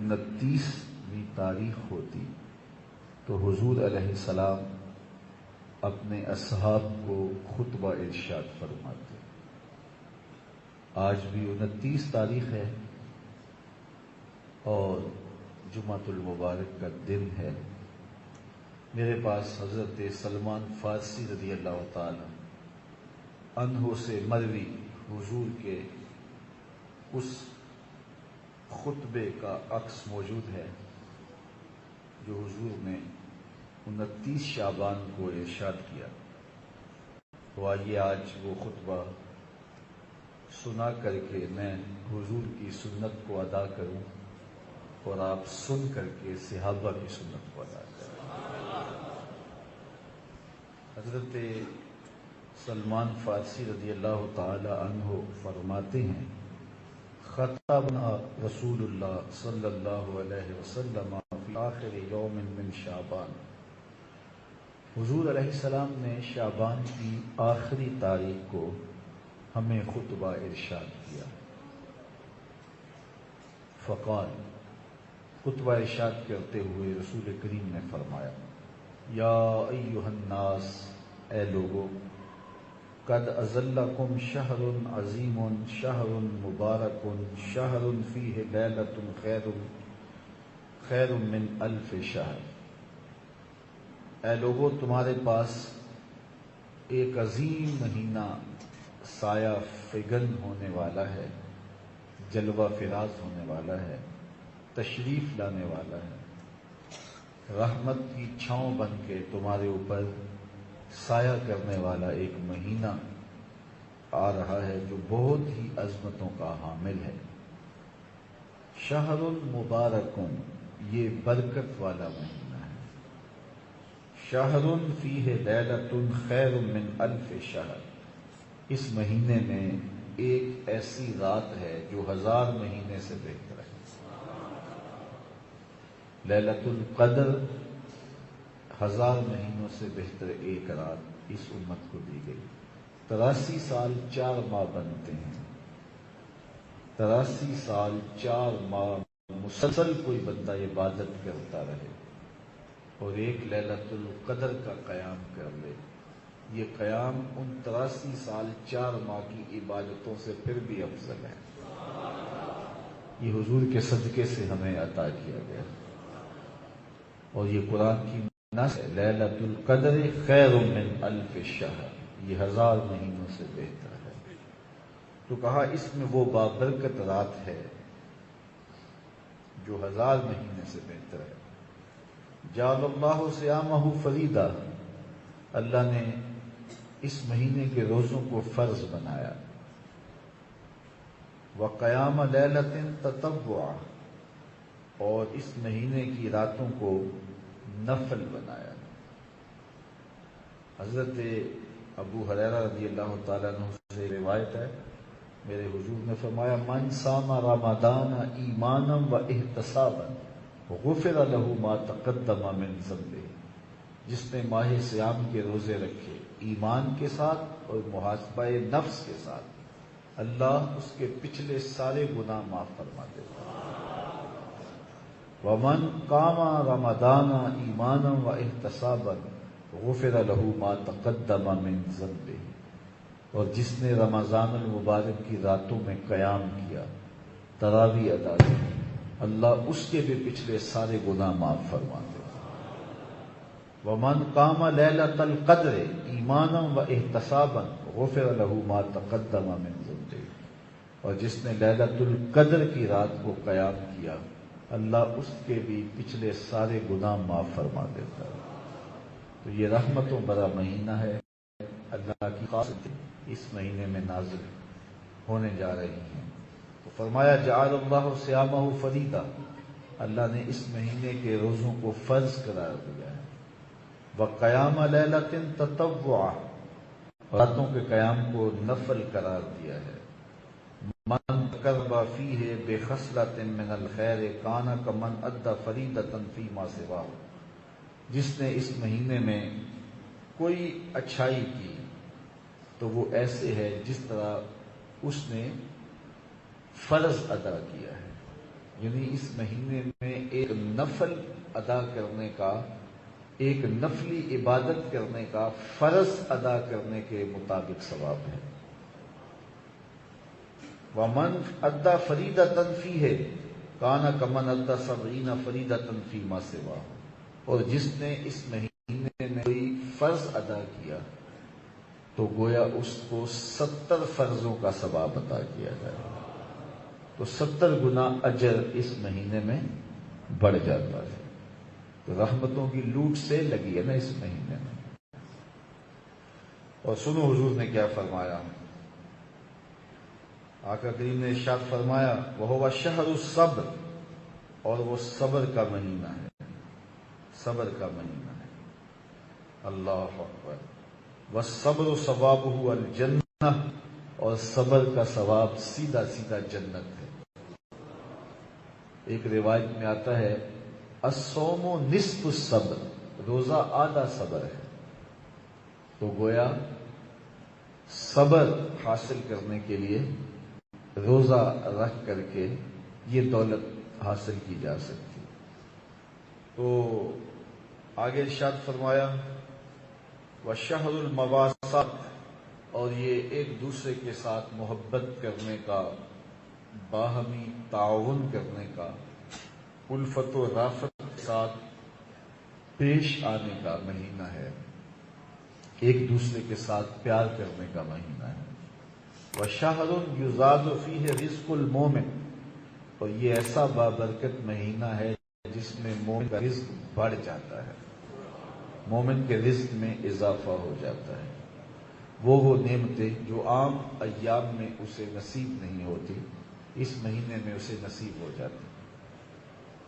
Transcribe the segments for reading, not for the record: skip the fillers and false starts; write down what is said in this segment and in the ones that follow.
29ویں تاریخ ہوتی تو حضور علیہ السلام اپنے اصحاب کو خطبہ ارشاد فرماتے۔ آج بھی 29 تاریخ ہے اور جمعۃ المبارک کا دن ہے۔ میرے پاس حضرت سلمان فارسی رضی اللہ تعالی عنہ سے مروی حضور کے اس خطبے کا عکس موجود ہے جو حضور نے 29 شعبان کو ارشاد کیا۔ تو آئیے آج وہ خطبہ سنا کر کے میں حضور کی سنت کو ادا کروں اور آپ سن کر کے صحابہ کی سنت کو ادا کریں۔ حضرت سلمان فارسی رضی اللہ تعالی عنہ فرماتے ہیں، خطبنا رسول اللہ صلی اللہ علیہ وسلم فی آخر یوم من شعبان۔ حضور علیہ السلام نے شعبان کی آخری تاریخ کو ہمیں خطبہ ارشاد کیا۔ فقال، خطبہ ارشاد کرتے ہوئے رسول کریم نے فرمایا، یا ایھا الناس، اے لوگو، قد اظلکم شہر عظیم شہر مبارک شہر فیہ لیلۃ خیر من الف شہر۔ اے لوگو، تمہارے پاس ایک عظیم مہینہ سایہ فگن ہونے والا ہے، جلوہ فراز ہونے والا ہے، تشریف لانے والا ہے، رحمت کی چھاؤں بن کے تمہارے اوپر سایہ کرنے والا ایک مہینہ آ رہا ہے جو بہت ہی عظمتوں کا حامل ہے۔ شہر مبارک، یہ برکت والا مہینہ ہے۔ شہر فیہ لیلۃ خیر من الف شہر، اس مہینے میں ایک ایسی رات ہے جو 1000 مہینے سے بہتر ہے۔ لیلۃ القدر 1000 مہینوں سے بہتر ایک رات اس امت کو دی گئی۔ 83 سال 4 ماہ بنتے ہیں۔ 83 سال 4 ماہ مسلسل کوئی بندہ عبادت کرتا رہے اور ایک لیلۃ القدر کا قیام کر لے، یہ قیام ان 83 سال 4 ماہ کی عبادتوں سے پھر بھی افضل ہے۔ یہ حضور کے صدقے سے ہمیں عطا کیا گیا اور یہ قرآن کی نص ہے، لیلۃ القدر خیر من الف شہر، یہ 1000 مہینوں سے بہتر ہے۔ تو کہا اس میں وہ بابرکت رات ہے جو 1000 مہینے سے بہتر ہے۔ جعل اللہ صیامہ فریضہ، اللہ نے اس مہینے کے روزوں کو فرض بنایا۔ وقیام لیلۃ تطوعا، اور اس مہینے کی راتوں کو نفل بنایا۔ حضرت ابو ہریرہ رضی اللہ تعالیٰ عنہ سے روایت ہے، میرے حضور نے فرمایا، من صام رمضان ایمانا و احتسابا غفر له ما تقدم من ذنبہ، جس نے ماہ صیام کے روزے رکھے ایمان کے ساتھ اور محاسبہ نفس کے ساتھ، اللہ اس کے پچھلے سارے گناہ معاف فرما دیتا ہے۔ ومن قام رمضان ایمانا و احتسابا غفر له ما تقدم من ذنبہ، اور جس نے رمضان المبارک کی راتوں میں قیام کیا، تراویح ادا کی، اللہ اس کے بھی پچھلے سارے گناہ معاف فرما دیتا ہے۔ ومن قام لیلۃ القدر ایمانا و احتسابا غفر له ما تقدم من ذنبہ، اور جس نے لیلۃ القدر کی رات کو قیام کیا، اللہ اس کے بھی پچھلے سارے گناہ معاف فرما دیتا ہے۔ تو یہ رحمتوں بھرا مہینہ ہے، اللہ کی خاص اس مہینے میں نازل ہونے جا رہی ہیں۔ تو فرمایا جعل اللہ صیامہ فریضہ، اللہ نے اس مہینے کے روزوں کو فرض قرار دیا ہے۔ وقیام لیلۃ تطوعا، راتوں کے قیام کو نفل قرار دیا ہے۔ من تقرب فیہ بخصلۃ من الخیر کان کمن ادی فریضۃ فیما سواہ، جس نے اس مہینے میں کوئی اچھائی کی تو وہ ایسے ہے جس طرح اس نے فرض ادا کیا ہے۔ یعنی اس مہینے میں ایک نفل ادا کرنے کا، ایک نفلی عبادت کرنے کا، فرض ادا کرنے کے مطابق ثواب ہے۔ ومن ادا فریدۃ فیہ کان کمن ادا 70 فریدۃ فیما سوا، اور جس نے اس مہینے میں کوئی فرض ادا کیا تو گویا اس کو 70 فرضوں کا ثواب عطا کیا جائے، تو 70 گنا اجر اس مہینے میں بڑھ جاتا ہے۔ تو رحمتوں کی لوٹ سے لگی ہے نا اس مہینے میں۔ اور سنو حضور نے کیا فرمایا، آقا کریم نے ارشاد فرمایا وَهُوَ شَهْرُ الصَّبْرِ، اور وہ صبر کا مہینہ ہے، صبر کا مہینہ ہے۔ اللہ اکبر۔ وَالصَّبْرُ ثَوَابُهُ الْجَنَّةُ، اور صبر کا ثواب سیدھا سیدھا جنت ہے۔ ایک روایت میں آتا ہے الصوم نصف الصبر، روزہ آدھا صبر ہے۔ تو گویا صبر حاصل کرنے کے لیے روزہ رکھ کر کے یہ دولت حاصل کی جا سکتی۔ تو آگے ارشاد فرمایا وَالشَّهْرُ الْمَوَاسَاةِ، اور یہ ایک دوسرے کے ساتھ محبت کرنے کا، باہمی تعاون کرنے کا، الفت و رافت کے ساتھ پیش آنے کا مہینہ ہے، ایک دوسرے کے ساتھ پیار کرنے کا مہینہ ہے۔ وَشَهْرٌ يُزَادُ فِيهِ رِزْقُ الْمُؤْمِنِ، اور یہ ایسا بابرکت مہینہ ہے جس میں مومن کا رزق بڑھ جاتا ہے، مومن کے رزق میں اضافہ ہو جاتا ہے۔ وہ نعمتیں جو عام ایام میں اسے نصیب نہیں ہوتی، اس مہینے میں اسے نصیب ہو جاتی،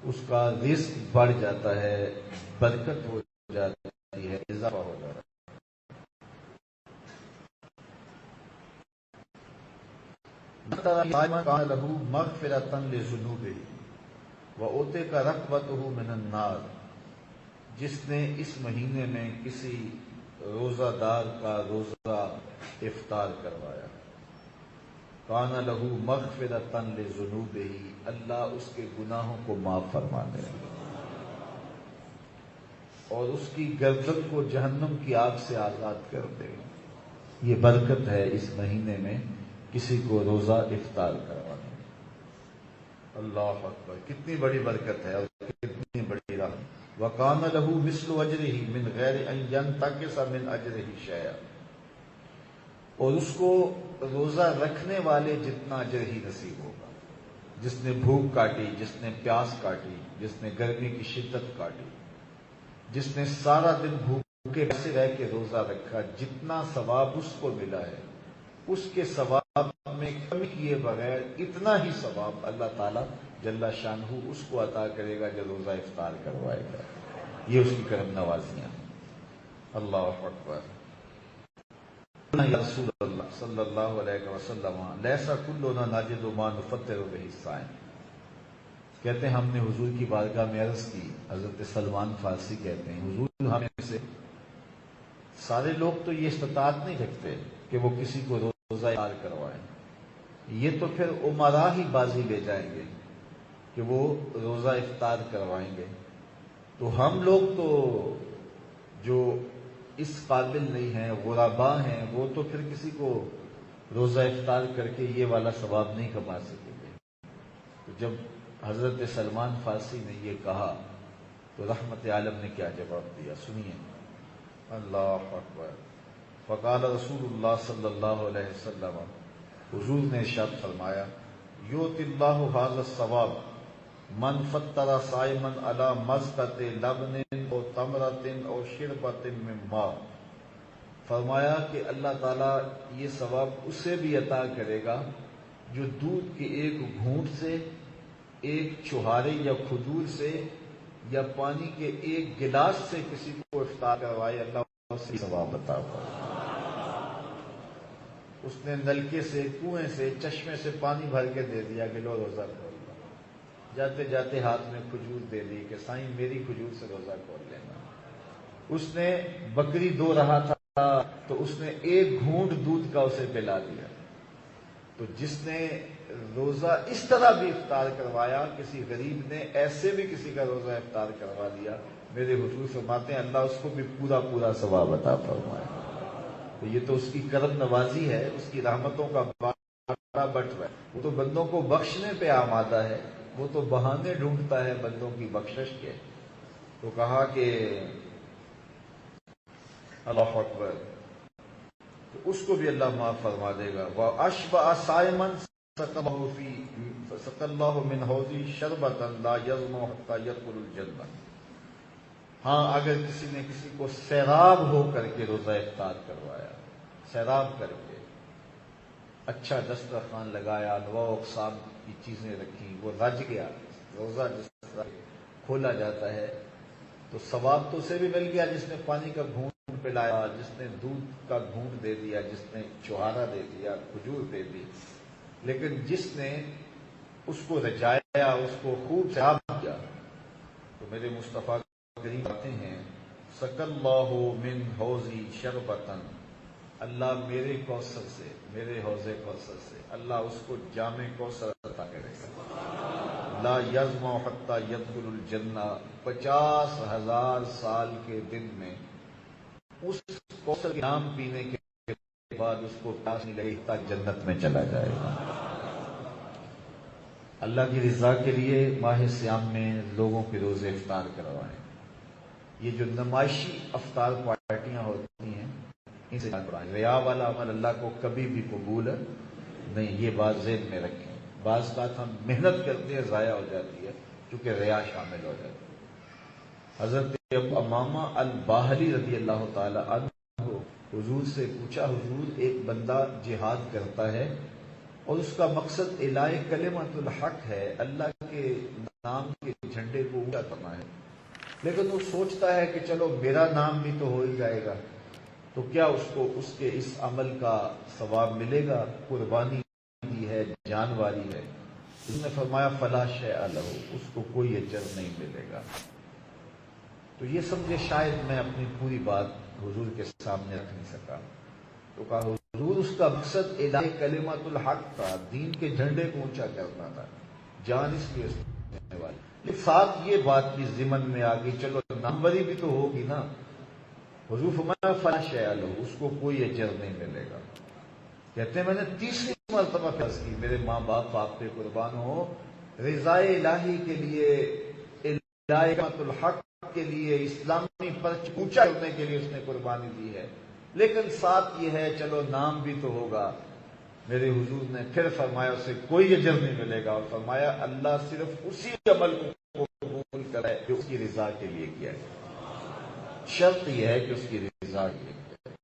اس کا رزق بڑھ جاتا ہے، برکت ہو جاتی ہے، اضافہ ہو جاتا ہے۔ كان له مغفرة لذنوبه وأوتيك رغبته من النار، جس نے اس مہینے میں کسی روزہ دار کا روزہ افطار کروایا، کان له مغفرة لذنوبه، اللہ اس کے گناہوں کو معاف فرما دے اور اس کی گردن کو جہنم کی آگ سے آزاد کر دے۔ یہ برکت ہے اس مہینے میں کسی کو روزہ افطار کروانا۔ اللہ اکبر، کتنی بڑی برکت ہے اور کتنی بڑی رحمت۔ وَقَانَ لَهُ مِثْلُ أَجْرِهِ مِنْ غَيْرِ أَنْ يَنْتَقِصَ مِنْ أَجْرِهِ شَيْئًا، اور اس کو روزہ رکھنے والے جتنا اجر ہی نصیب ہوگا، جس نے بھوک کاٹی، جس نے پیاس کاٹی، جس نے گرمی کی شدت کاٹی، جس نے سارا دن بھوکے پیاسے رہ کے روزہ رکھا، جتنا ثواب اس کو ملا ہے، اس کے ثواب میں کمی کیے بغیر اتنا ہی ثواب اللہ تعالیٰ جل شانہ اس کو عطا کرے گا جو روزہ افطار کروائے گا۔ یہ اس کی کرم نوازیاں۔ اللہ اکبر۔ یا رسول اللہ صلی اللہ علیہ وسلم لیسا کلنا نجد ما نفطر بہ الصائم، کہتے ہیں ہم نے حضور کی بارگاہ میں عرض کی، حضرت سلمان فارسی کہتے ہیں حضور ہمیں سے سارے لوگ تو یہ استطاعت نہیں رکھتے کہ وہ کسی کو روزہ افطار کروائیں، یہ تو پھر امراء ہی بازی لے جائیں گے کہ وہ روزہ افطار کروائیں گے، تو ہم لوگ تو جو اس قابل نہیں ہیں، غرباء ہیں، وہ تو پھر کسی کو روزہ افطار کر کے یہ والا ثواب نہیں کما سکیں گے۔ تو جب حضرت سلمان فارسی نے یہ کہا تو رحمت عالم نے کیا جواب دیا، سنیے۔ اللہ اکبر۔ فقال رسول اللہ صلی اللہ علیہ وسلم، حضور نے ارشاد فرمایا یؤتی اللہ ھذا الثواب من فطر صائما علی مزقۃ لبن او تمرۃ او شربۃ من ماء، فرمایا کہ اللہ تعالیٰ یہ ثواب اسے بھی عطا کرے گا جو دودھ کے ایک گھونٹ سے، ایک چوہارے یا کھجور سے یا پانی کے ایک گلاس سے کسی کو افطار کروائے، اللہ اسے ثواب عطا کرے۔ اس نے نلکے سے، کنویں سے، چشمے سے پانی بھر کے دے دیا کہ لو روزہ کھول لو، جاتے جاتے ہاتھ میں کھجور دے دی کہ سائیں میری کھجور سے روزہ کھول لینا۔ اس نے بکری دو رہا تھا تو اس نے ایک گھونٹ دودھ کا اسے پلا دیا۔ تو جس نے روزہ اس طرح بھی افطار کروایا، کسی غریب نے ایسے بھی کسی کا روزہ افطار کروا دیا، میرے حضور فرماتے ہیں اللہ اس کو بھی پورا پورا ثواب عطا فرمائے۔ تو یہ تو اس کی کرم نوازی ہے، اس کی رحمتوں کا بڑا بٹ رہا ہے۔ وہ تو بندوں کو بخشنے پہ آمادہ ہے، وہ تو بہانے ڈھونڈتا ہے بندوں کی بخشش کے۔ تو کہا کہ اللہ اکبر، تو اس کو بھی اللہ معاف فرما دے گا۔ وَأَشْبَعَ صَائِمًا سَقَى اللَّهُ مِنْ حَوْضِهِ شَرْبَةً لَا يَظْمَأُ حَتَّى يَدْخُلَ الْجَنَّةَ۔ ہاں اگر کسی نے کسی کو سیراب ہو کر کے روزہ افطار کروایا، سیراب کر کے اچھا دسترخوان لگایا، انواع و اقسام کی چیزیں رکھی، وہ رج گیا، روزہ جس طرح کھولا جاتا ہے تو ثواب تو اسے بھی مل گیا جس نے پانی کا گھونٹ پلایا، جس نے دودھ کا گھونٹ دے دیا، جس نے چوہارا دے دیا، کھجور دے دی، لیکن جس نے اس کو رجایا، اس کو خوب سیراب کیا، تو میرے مصطفیٰ کریم کہتے ہیں سَقَى اللَّهُ مِنْ حَوْضِي شَرْبَةً، اللہ میرے کوثر سے، میرے حوض کوثر سے اللہ اس کو جام کوثر عطا کرے گا۔ لا یظمأ حتی یدخل الجنہ، 50,000 سال کے دن میں اس کوثر کے نام پینے کے بعد اس کو پیاس نہیں لگے گی، جنت میں چلا جائے گا۔ اللہ کی رضا کے لیے ماہ صیام میں لوگوں کے روزے افطار کروائیں۔ یہ جو نمائشی افطار پارٹیاں ہوتی ہیں ان سے پڑھائیں۔ ریا والا عمل اللہ کو کبھی بھی قبول نہیں، یہ بات ذہن میں رکھیں۔ بعض بات ہم محنت کرتے ہیں ضائع ہو جاتی ہے کیونکہ ریا شامل ہو جاتی ہے۔ حضرت ابو امامہ الباہلی رضی اللہ تعالی عنہ حضور سے پوچھا، حضور ایک بندہ جہاد کرتا ہے اور اس کا مقصد اعلاء کلمۃ الحق ہے، اللہ کے نام کے جھنڈے کو اونچا کرنا ہے، لیکن وہ سوچتا ہے کہ چلو میرا نام بھی تو ہو ہی جائے گا، تو کیا اس کو اس کے اس عمل کا ثواب ملے گا؟ قربانی دی ہے، جانواری ہے۔ اس نے فرمایا فلا شیء لہ، اس کو کوئی اجر نہیں ملے گا۔ تو یہ سمجھے شاید میں اپنی پوری بات حضور کے سامنے رکھ نہیں سکا، تو کہا حضور اس کا مقصد اعلاء کلمۃ الحق تھا، دین کے جھنڈے کو اونچا کرنا تھا، جان اس لیے دینے والی، لیکن ساتھ یہ بات بھی ضمن میں آ گئی چلو ناموری بھی تو ہوگی نا۔ حضور فرمایا فلا شیء لہ، اس کو کوئی اجر نہیں ملے گا۔ کہتے ہیں میں نے تیسری مرتبہ فرض کی، میرے ماں باپ آپ پہ قربان ہو، رضا الہی کے لیے، اعلاء کلمۃ الحق کے لیے، اسلامی پرچم اونچا کرنے کے لیے اس نے قربانی دی ہے، لیکن ساتھ یہ ہے چلو نام بھی تو ہوگا۔ میرے حضور نے پھر فرمایا اسے کوئی اجر نہیں ملے گا، اور فرمایا اللہ صرف اسی عمل کو قبول کرے جو اس کی رضا کے لیے کیا ہے۔ شرط یہ ہے کہ اس کی رضا کے لیے کیا ہے،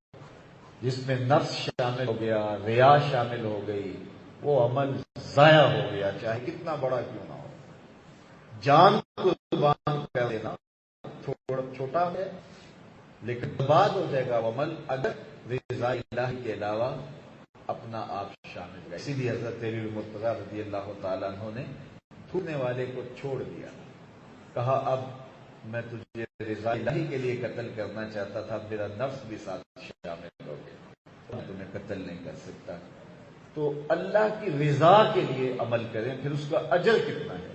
جس میں نفس شامل ہو گیا، ریا شامل ہو گئی، وہ عمل ضائع ہو گیا، چاہے کتنا بڑا کیوں نہ ہو۔ جان قربان کر دینا تھوڑا چھوٹا ہے لیکن برباد ہو جائے گا وہ عمل اگر رضا الہی کے علاوہ اپنا آپ شامل ہے۔ اسی لیے حضرت علی المرتضیٰ رضی اللہ تعالیٰ عنہ نے تھوکنے والے کو چھوڑ دیا، کہا اب میں تجھے رضا الہی کے لیے قتل کرنا چاہتا تھا، میرا نفس بھی ساتھ شامل ہو گیا، میں تمہیں قتل نہیں کر سکتا۔ تو اللہ کی رضا کے لیے عمل کریں، پھر اس کا اجر کتنا ہے۔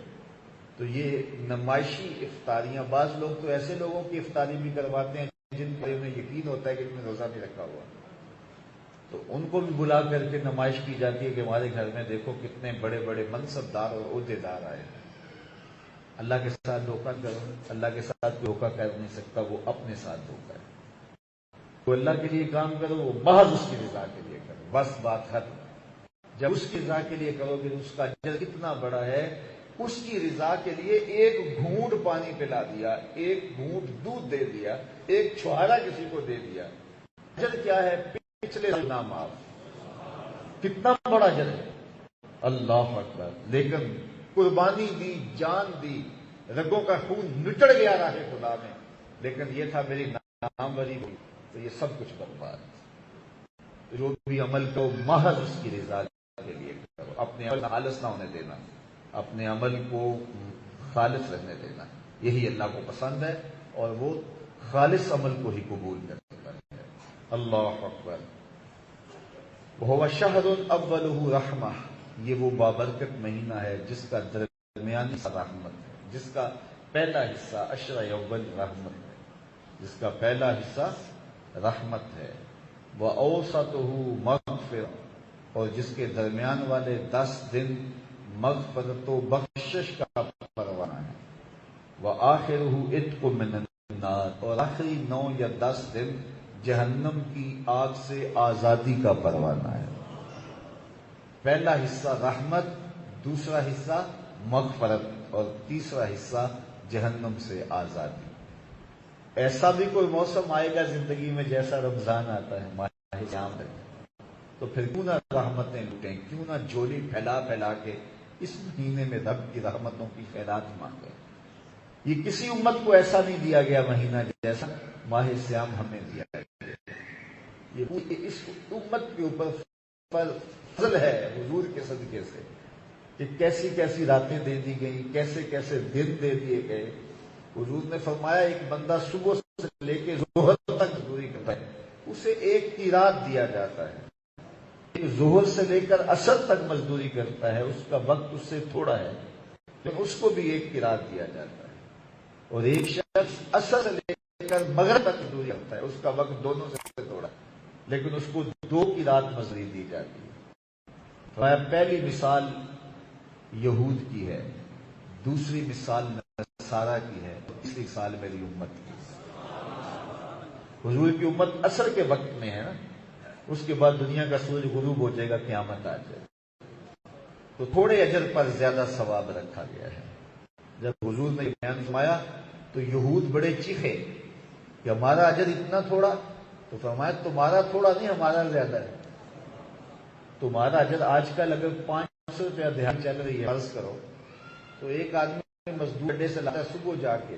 تو یہ نمائشی افطاریاں، بعض لوگ تو ایسے لوگوں کی افطاری بھی کرواتے ہیں جن پر انہیں یقین ہوتا ہے کہ انہوں نے روزہ نہیں رکھا ہوا، تو ان کو بھی بلا کر کے نمائش کی جاتی ہے کہ ہمارے گھر میں دیکھو کتنے بڑے بڑے منصب دار اور عہدے دار آئے ہیں۔ اللہ کے ساتھ دھوکہ کرو، اللہ کے ساتھ دھوکہ کر نہیں سکتا، وہ اپنے ساتھ دھوکہ ہے۔ تو اللہ کے لیے کام کرو، وہ محض اس کی رضا کے لیے کرو، بس بات ختم۔ جب اس کی رضا کے لیے کرو گے اس کا اجر کتنا بڑا ہے۔ اس کی رضا کے لیے ایک گھونٹ پانی پلا دیا، ایک گھونٹ دودھ دے دیا، ایک چھوہارا کسی کو دے دیا، اجر کیا ہے؟ پچھلے گناہ معاف۔ کتنا بڑا اجر ہے، اللہ اکبر۔ لیکن قربانی دی، جان دی، رگوں کا خون نچڑ گیا راہ خدا میں، لیکن یہ تھا میری ناموری ہوئی، تو یہ سب کچھ برباد۔ جو بھی عمل کو محض اس کی رضا کے لیے کرو، اپنے عمل خالص نہ ہونے دینا، اپنے عمل کو خالص رہنے دینا، یہی اللہ کو پسند ہے، اور وہ خالص عمل کو ہی قبول کرتا ہے۔ اللہ اکبر۔ وَهُوَ شَهْرٌ أَوَّلُهُ رَحْمَةٌ، یہ وہ بابرکت مہینہ ہے جس کا درمیانی حصہ رحمت ہے، جس کا پہلا حصہ عشر اول رحمت ہے، جس کا پہلا حصہ رحمت ہے۔ وَأَوْسَطُهُ مَغْفِرَةٌ، اور جس کے درمیان والے 10 دن مغفرت و بخشش کا پروانہ ہے۔ وَآخِرُهُ عِتْقٌ مِّنَ النَّارِ، اور آخری 9 یا 10 دن جہنم کی آگ سے آزادی کا پروانہ ہے۔ پہلا حصہ رحمت، دوسرا حصہ مغفرت، اور تیسرا حصہ جہنم سے آزادی۔ ایسا بھی کوئی موسم آئے گا زندگی میں جیسا رمضان آتا ہے، ماہ سیام ہے، تو پھر کیوں نہ رحمتیں لوٹیں، کیوں نہ جھولی پھیلا پھیلا کے اس مہینے میں رب کی رحمتوں کی خیرات مانگیں۔ یہ کسی امت کو ایسا نہیں دیا گیا مہینہ جیسا ماہ سیام ہمیں دیا گیا۔ یہ اس امت کے اوپر فضل ہے حضور کے صدقے سے کہ کیسی کیسی راتیں دے دی گئیں، کیسے کیسے دن دے دیے گئے۔ حضور نے فرمایا ایک بندہ صبح سے لے کے ظہر تک مزدوری کرتا ہے، اسے ایک کی رات دیا جاتا ہے۔ ظہر سے لے کر عصر تک مزدوری کرتا ہے، اس کا وقت اس سے تھوڑا ہے، لیکن اس کو بھی ایک کی رات دیا جاتا ہے۔ اور ایک شخص عصر سے لے کر مغرب تک مزدوری کرتا ہے، اس کا وقت دونوں سے تھوڑا ہے، لیکن اس کو 2 کی رات مزدوری دی جاتی ہے۔ پہلی مثال یہود کی ہے، دوسری مثال نصارہ کی ہے، تیسری مثال میری امت کی۔ حضور کی امت عصر کے وقت میں ہے نا، اس کے بعد دنیا کا سورج غروب ہو جائے گا، قیامت آ جائے گا، تو تھوڑے اجر پر زیادہ ثواب رکھا گیا ہے۔ جب حضور نے بیان فرمایا تو یہود بڑے چیخے کہ ہمارا اجر اتنا تھوڑا، تو فرمایا تمہارا تھوڑا نہیں، ہمارا زیادہ ہے۔ تمہارا اجر آج کل اگر 500 روپیہ دیہات چل رہی ہے فرض کرو، تو ایک آدمی مزدور اڈے سے لاتا ہے صبح جا کے،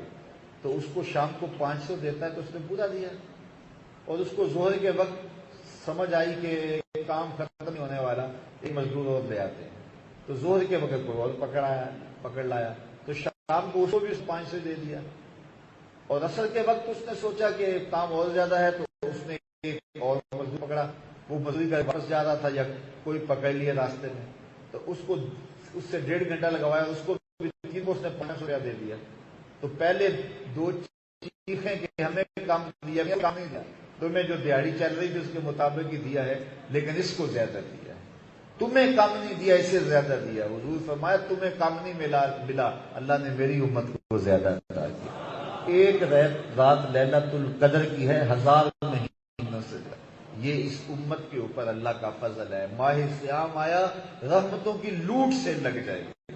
تو اس کو شام کو 500 دیتا ہے، تو اس نے پورا دیا۔ اور اس کو ظہر کے وقت سمجھ آئی کہ کام ختم نہیں ہونے والا، ایک مزدور اور لے آتے ہیں، تو ظہر کے وقت کوئی اور پکڑ لایا، تو شام کو اس کو بھی 500 دے دیا۔ اور عصر کے وقت اس نے سوچا کہ کام اور زیادہ ہے، تو اس نے ایک اور مزدور پکڑا، وہ مزدوری کا واپس جا رہا تھا یا کوئی پکڑ لیا راستے میں، تو اس سے 1.5 گھنٹہ لگوایا، اس کو اس نے 500 روپیہ دے دیا۔ تو پہلے 2 چیخیں کہ ہمیں کام دیا، کام نہیں دیا، تمہیں جو دیہڑی چل رہی تھی اس کے مطابق ہی دیا ہے، لیکن اس کو زیادہ دیا ہے، تمہیں کم نہیں دیا، اسے زیادہ دیا۔ حضور فرمایا تمہیں کم نہیں ملا، اللہ نے میری امت کو زیادہ عطا کیا۔ ایک رات لیلۃ القدر کی ہے 1000 مہینوں سے زیادہ۔ یہ اس امت کے اوپر اللہ کا فضل ہے۔ ماہ سیام آیا، رحمتوں کی لوٹ سے لگ جائے گی۔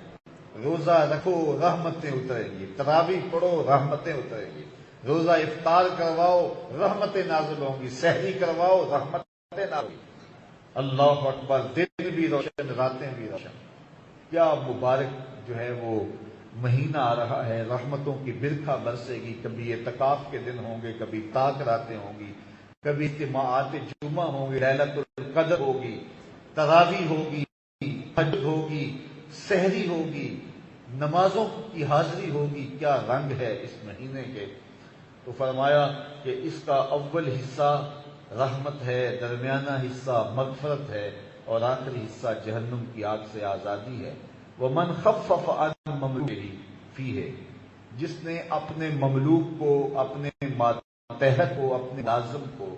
روزہ رکھو رحمتیں اتریں گی، تراویح پڑھو رحمتیں اتریں گی، روزہ افطار کرواؤ رحمتیں نازل ہوں گی، سحری کرواؤ رحمتیں نازل ہوں گی۔ اللہ اکبر، دن بھی روشن راتیں بھی روشن۔ کیا مبارک جو ہے وہ مہینہ آ رہا ہے، رحمتوں کی برکھا برسے گی۔ کبھی اعتکاف کے دن ہوں گے، کبھی طاق راتیں ہوں گی، کبھی اجتماعات جمعہ ہوں گے، لیلۃ القدر ہوگی، تراویح ہوگی، تہجد ہوگی، سحری ہوگی، نمازوں کی حاضری ہوگی۔ کیا رنگ ہے اس مہینے کے۔ تو فرمایا کہ اس کا اول حصہ رحمت ہے، درمیانہ حصہ مغفرت ہے، اور آخری حصہ جہنم کی آگ سے آزادی ہے۔ وَمَنْ خَفَّفَ عَنْ مَمْلُوكِهِ فِيهِ، جس نے اپنے مملوک کو، اپنے ماتحت کو، اپنے لازم کو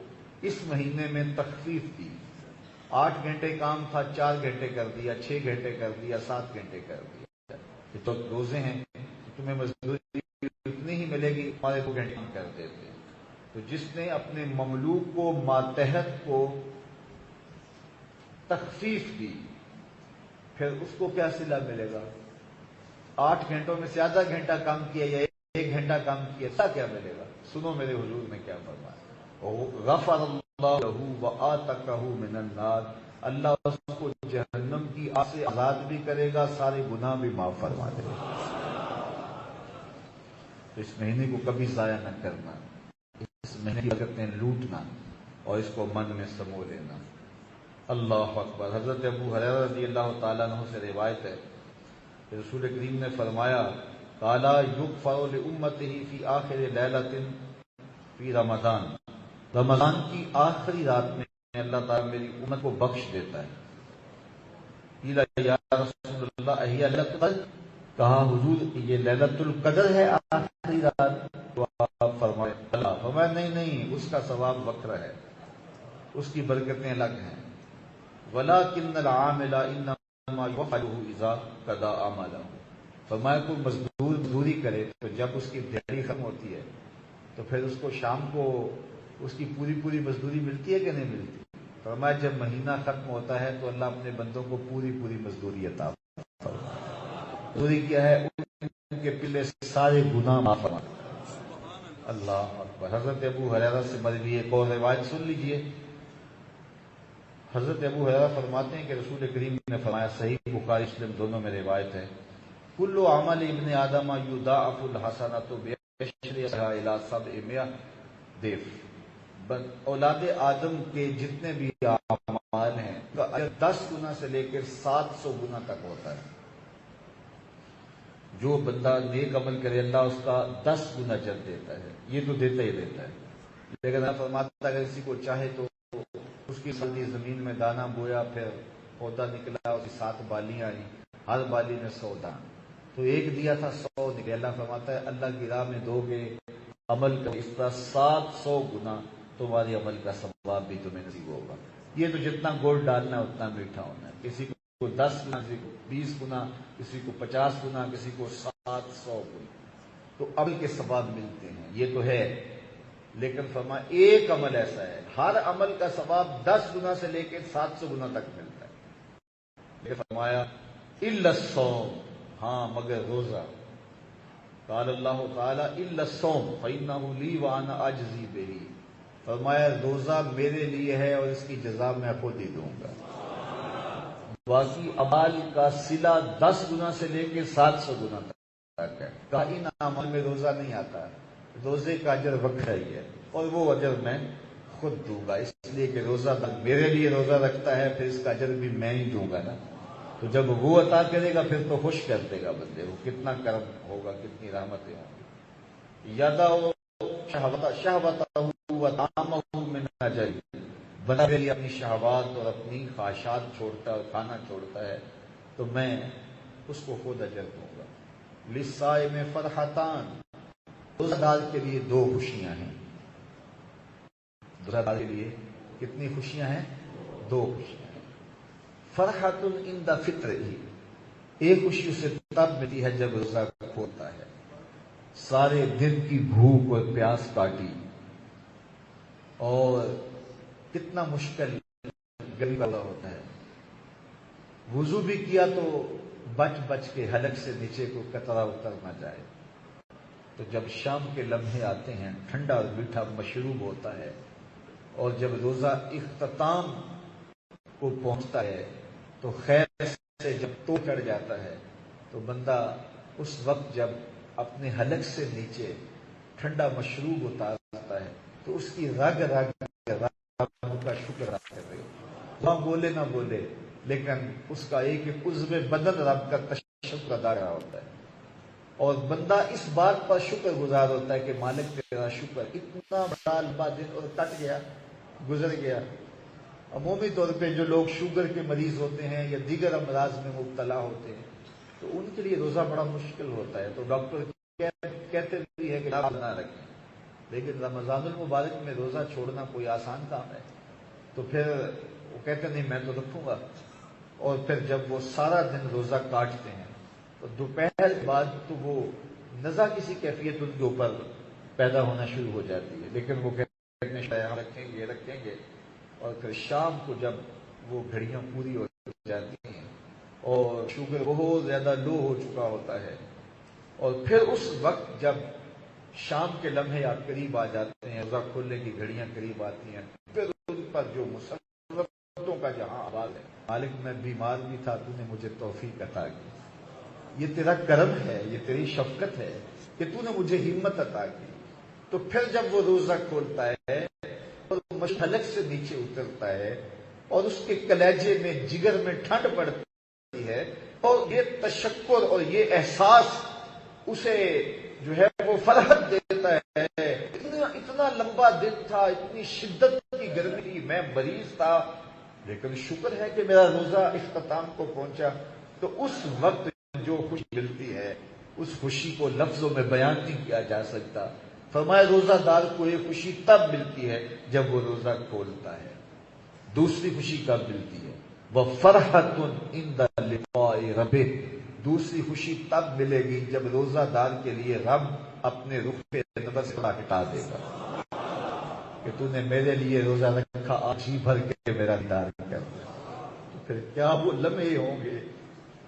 اس مہینے میں تخفیف دی۔ 8 گھنٹے کام تھا، 4 گھنٹے کر دیا، 6 گھنٹے کر دیا، 7 گھنٹے کر دیا۔ یہ تو روزے ہیں، تمہیں مزدوری اتنی ہی ملے گی، ہمارے 2 گھنٹے کام کر دیتے۔ تو جس نے اپنے مملوک کو، ماتحت کو تخفیف دی، پھر اس کو کیا صلہ ملے گا؟ 8 گھنٹوں میں سے آدھا گھنٹہ کام کیا یا 1 گھنٹہ کام کیا، کیا ملے گا؟ سنو میرے حضور نے کیا فرمایا، غفر اللہ لہ وآتقہ من النار، اللہ اس کو جہنم کی آگ سے آزاد بھی کرے گا، سارے گناہ بھی معاف فرما دے گا۔ تو اس مہینے کو کبھی ضائع نہ کرنا، اس مہینے کی برکتیں لوٹنا، اور اس کو من میں سمو لینا۔ اللہ اکبر۔ حضرت ابو ہریرہ رضی اللہ تعالیٰ عنہ سے روایت ہے کہ رسول کریم نے فرمایا، قال یغفر لامتہ فی آخر لیلۃ فی رمضان، رمضان کی آخری رات میں اللہ تعالیٰ میری امت کو بخش دیتا ہے. قیل یا رسول اللہ اہی لیلۃ القدر، کہا حضور یہ لیلۃ القدر ہے آخری رات؟ تو آپ فرمائے اللہ، فرمایا نہیں، اس کا ثواب وکر ہے، اس کی برکتیں الگ ہیں. وَلَٰكِنَّ الْعَامِلَ إِنَّمَا يُفْعَلُهُ إِذَا قَضَىٰ عَمَلَهُ. فرمایا کوئی مزدوری کرے تو جب اس کی دیہڑی ختم ہوتی ہے تو پھر اس کو شام کو اس کی پوری مزدوری ملتی ہے کہ نہیں ملتی؟ فرمایا جب مہینہ ختم ہوتا ہے تو اللہ اپنے بندوں کو پوری مزدوری عطا فرماتا ہے. مزدوری کیا ہے؟ ان کے پچھلے سارے گناہ معاف فرماتا ہے. اللہ اکبر. حضرت ابو ہریرہ سے مروی ایک اور روایت سن لیجئے. حضرت ابو ہریرہ فرماتے ہیں کہ رسول کریم نے فرمایا، صحیح بخاری مسلم دونوں میں روایت ہے، کل عمل ابن آدم یضاعف الحسنۃ بعشر الی 700 ضعف. اولاد آدم کے جتنے بھی اعمال ہیں کا اجر 10 گنا سے لے کر 700 گنا تک ہوتا ہے. جو بندہ نیک عمل کرے اللہ اس کا 10 گنا اجر دیتا ہے. یہ تو دیتا ہی دیتا ہے، لیکن اللہ فرماتا ہے اگر کسی کو چاہے تو اس کی سردی زمین میں دانہ بویا، پھر پودا نکلا، اس کی 7 بالیاں آئیں، ہر بالی میں 100 دان، تو ایک دیا تھا 100 نکلے. اللہ فرماتا ہے اللہ کی راہ میں دو گے عمل کا اس طرح 700 گنا تمہاری عمل کا ثواب بھی تمہیں نصیب ہوگا. یہ تو جتنا گڑ ڈالنا ہے اتنا میٹھا ہونا ہے. کسی کو 10 گنا، کسی کو 20 گنا، کسی کو 50 گنا، کسی کو 700 گنا، تو عمل کے ثواب ملتے ہیں. یہ تو ہے، لیکن فرمایا ایک عمل ایسا ہے ہر عمل کا ثواب 10 گنا سے لے کے 700 گنا تک ملتا ہے. لیکن فرمایا الا الصوم، ہاں مگر روزہ. قال اللہ تعالی الا الصوم فانه لی وانا اجزی بہ. فرمایا روزہ میرے لیے ہے اور اس کی جزا میں خود ہی دوں گا. باقی اعمال کا صلہ 10 گنا سے لے کے 700 گنا تک ہے. کہا ان اعمال میں روزہ نہیں آتا، روزے کا اجر وکر ہی ہے اور وہ اجر میں خود دوں گا. اس لیے کہ روزہ میرے لیے روزہ رکھتا ہے، پھر اس کا اجر بھی میں ہی دوں گا نا. تو جب وہ عطا کرے گا پھر تو خوش کر دے گا بندے کو. کتنا کرم ہوگا، کتنی رحمتیں ہوں گی. یدع شہوتہ وطعامہ من اجل. بندہ میرے لیے اپنی شہوات اور اپنی خواہشات چھوڑتا ہے اور کھانا چھوڑتا ہے تو میں اس کو خود اجر دوں گا. للصائم فرحتان، روزہ دار کے لیے 2 خوشیاں ہیں. روزہ دار کے لیے کتنی خوشیاں ہیں؟ 2 خوشیاں ہیں. فرحت عند فطرہ، ایک خوشی اسے تب ملتی ہے جب روزہ کھولتا ہے. سارے دن کی بھوک اور پیاس کاٹی اور کتنا مشکل گرمی والا ہوتا ہے، وضو بھی کیا تو بچ کے حلق سے نیچے کو قطرہ اتر نہ جائے. تو جب شام کے لمحے آتے ہیں، ٹھنڈا اور میٹھا مشروب ہوتا ہے، اور جب روزہ اختتام کو پہنچتا ہے تو خیر سے جب تو چڑھ جاتا ہے تو بندہ اس وقت جب اپنے حلق سے نیچے ٹھنڈا مشروب اتارتا ہے تو اس کی رگ کا شکر ادا کر رہے ہو. وہاں بولے نہ بولے لیکن اس کا ایک عضو بدن رب کا شکر ادا کر رہا ہوتا ہے. اور بندہ اس بات پر شکر گزار ہوتا ہے کہ مالک تیرا شکر، اتنا بڑا لمبا دن اور کٹ گیا، گزر گیا. عمومی طور پہ جو لوگ شوگر کے مریض ہوتے ہیں یا دیگر امراض میں مبتلا ہوتے ہیں تو ان کے لیے روزہ بڑا مشکل ہوتا ہے. تو ڈاکٹر کہتے بھی ہے کہ آپ نہ رکھیں، لیکن رمضان المبارک میں روزہ چھوڑنا کوئی آسان کام ہے. تو پھر وہ کہتے نہیں میں تو رکھوں گا. اور پھر جب وہ سارا دن روزہ کاٹتے ہیں تو دوپہر کے بعد تو وہ نزا کسی کیفیت ان کے اوپر پیدا ہونا شروع ہو جاتی ہے. لیکن وہ کہتے ہیں رکھیں گے اور پھر شام کو جب وہ گھڑیاں پوری ہو جاتی ہیں اور شوگر بہت زیادہ لو ہو چکا ہوتا ہے اور پھر اس وقت جب شام کے لمحے آپ قریب آ جاتے ہیں، روزہ کھولنے کی گھڑیاں قریب آتی ہیں، پھر ان پر جو مسرتوں کا جہاں آواز ہے، مالک میں بیمار بھی تھا، تو نے مجھے توفیق عطا کی، یہ تیرا کرم ہے، یہ تیری شفقت ہے کہ تو نے مجھے ہمت عطا کی. تو پھر جب وہ روزہ کھولتا ہے اور حلق سے نیچے اترتا ہے اور اس کے کلیجے میں جگر میں ٹھنڈ پڑتی ہے اور یہ تشکر اور یہ احساس اسے جو ہے وہ فرحت دیتا ہے. اتنا لمبا دن تھا، اتنی شدت کی گرمی تھی، میں مریض تھا، لیکن شکر ہے کہ میرا روزہ اختتام کو پہنچا. تو اس وقت جو خوشی ملتی ہے اس خوشی کو لفظوں میں بیان نہیں کیا جا سکتا. فرمایا روزہ دار کو یہ خوشی تب ملتی ہے جب وہ روزہ کھولتا ہے. دوسری خوشی کب ملتی ہے؟ وَفَرْحَةٌ عِنْدَ لِقَاءِ رَبِّهِ. دوسری خوشی تب ملے گی جب روزہ دار کے لیے رب اپنے رخ نظر سے ہٹا دے گا کہ تو نے میرے لیے روزہ رکھا، آج ہی بھر کے میرا دیدار کر. تو پھر کیا وہ لمحے ہوں گے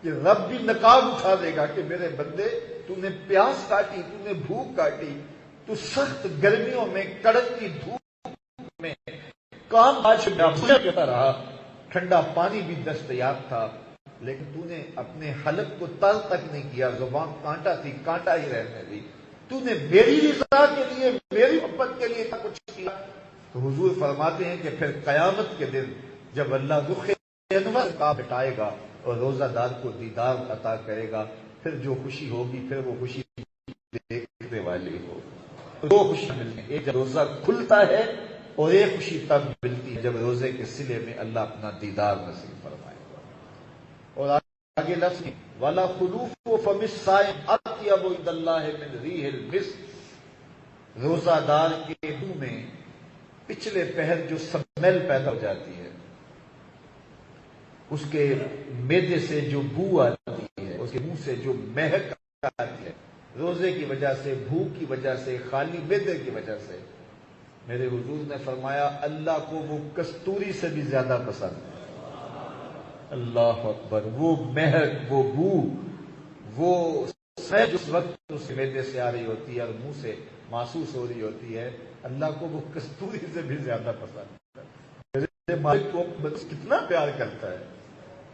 کہ رب بھی نقاب اٹھا دے گا کہ میرے بندے تو نے پیاس کاٹی، تو نے بھوک کاٹی، تو سخت گرمیوں میں کڑکتی دھوپ میں کام آج کرتا رہا، ٹھنڈا پانی بھی دستیاب تھا، لیکن تو نے اپنے حلق کو تر تک نہیں کیا، زبان کانٹا تھی کانٹا ہی رہنے دی. تو نے میری رضا کے لیے، میری محبت کے لیے کچھ کیا. تو حضور فرماتے ہیں کہ پھر قیامت کے دن جب اللہ رخ انور کا بٹائے گا اور روزہ دار کو دیدار عطا کرے گا، پھر جو خوشی ہوگی پھر وہ خوشی دیکھنے والی ہو. دو خوشی ملتی ہیں، ایک جب روزہ کھلتا ہے اور ایک خوشی تب ملتی ہے جب روزے کے صلے میں اللہ اپنا دیدار نصیب فرمائے گا. اور آگے لفظ والا خلوف و فم الصائم اطیب عند اللہ من ریح المسک. روزہ دار کے منہ میں پچھلے پہر جو سمیل پیدا ہو جاتی ہے، اس کے معدے سے جو بو آتی ہے، اس کے منہ سے جو مہک آتی ہے، روزے کی وجہ سے، بھوک کی وجہ سے، خالی معدے کی وجہ سے، میرے حضور نے فرمایا اللہ کو وہ کستوری سے بھی زیادہ پسند ہے. اللہ اکبر. وہ مہک، وہ بو، وہ سہج اس وقت اس معدے سے آ رہی ہوتی ہے اور منہ سے محسوس ہو رہی ہوتی ہے، اللہ کو وہ کستوری سے بھی زیادہ پسند ہے. میرے مالک کو کتنا پیار کرتا ہے،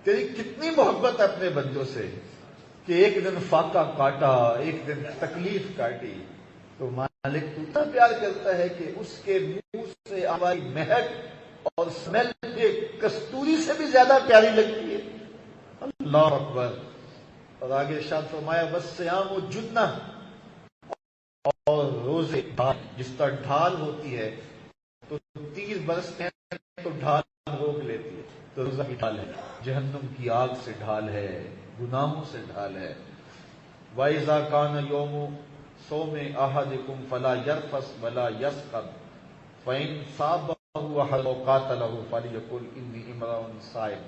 تیری کتنی محبت ہے اپنے بندوں سے کہ ایک دن فاقہ کاٹا، ایک دن تکلیف کاٹی، تو مالک اتنا پیار کرتا ہے کہ اس کے منہ سے آواز مہک اور اسمیل کستوری سے بھی زیادہ پیاری لگتی ہے. اللہ اکبر. اور آگے ارشاد فرمایا والصیام جنہ، اور روزے ڈھال، جس طرح ڈھال ہوتی ہے تو تیر برستے ہیں تو ڈھال روک لیتی ہے، تو روزہ کی ڈھال ہے، جہنم کی آگ سے ڈھال ہے، گناہوں سے ڈھال ہے. وَإِذَا كَانَ يَوْمُ صَوْمِ أَحَدِكُمْ فَلَا يَرْفَثْ وَلَا يَسْخَطْ فَإِنْ صَابَهُ أَحَدٌ أَوْ قَاتَلَهُ فَلْيَقُلْ إِنِّي امْرُؤٌ صَائِمٌ.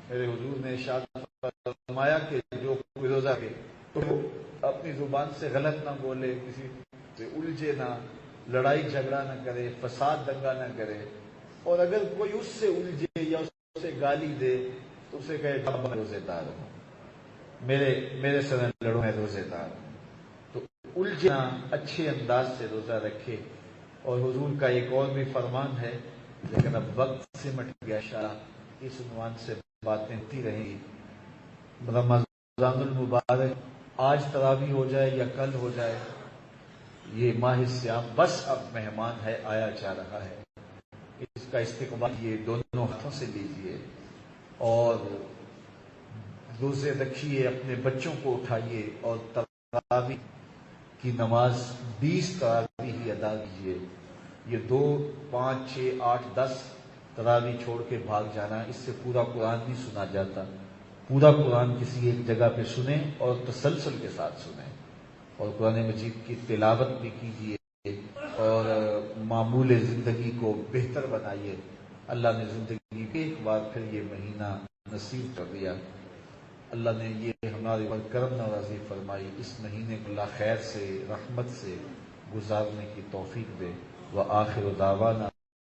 میرے حضور نے ارشاد فرمایا کہ جو کوئی روزہ رکھے تو اپنی زبان سے غلط نہ بولے، کسی سے الجھے نہ، لڑائی جھگڑا نہ کرے، فساد دنگا نہ کرے، اور اگر کوئی اس سے الجھے یا اسے گالی دے تو اسے کہے میں روزے دار ہوں، میرے سے لڑو، میں روزے دار ہوں. تو الجھنا، اچھے انداز سے روزہ رکھے. اور حضور کا ایک اور بھی فرمان ہے، لیکن اب وقت سمٹ گیا، شاید اس عنوان سے باتیں ہوتی رہیں گی. رمضان المبارک آج تراویح ہو جائے یا کل ہو جائے، یہ ماہ سیام بس اب مہمان ہے، آیا جا رہا ہے. اس کا استقبال یہ دونوں ہاتھوں سے لیجیے اور روزے رکھیے، اپنے بچوں کو اٹھائیے اور تراویح کی نماز 20 تراویح ہی ادا کیجیے. یہ 2، 5، 6، 8، 10 تراویح چھوڑ کے بھاگ جانا، اس سے پورا قرآن نہیں سنا جاتا. پورا قرآن کسی ایک جگہ پہ سنیں اور تسلسل کے ساتھ سنیں، اور قرآن مجید کی تلاوت بھی کیجیے اور معمول زندگی کو بہتر بنائیے. اللہ نے زندگی میں ایک بار پھر یہ مہینہ نصیب کر دیا. اللہ نے یہ ہمارے پر کرم نوازی فرمائی. اس مہینے کو اللہ خیر سے، رحمت سے گزارنے کی توفیق دے. وآخر دعوانا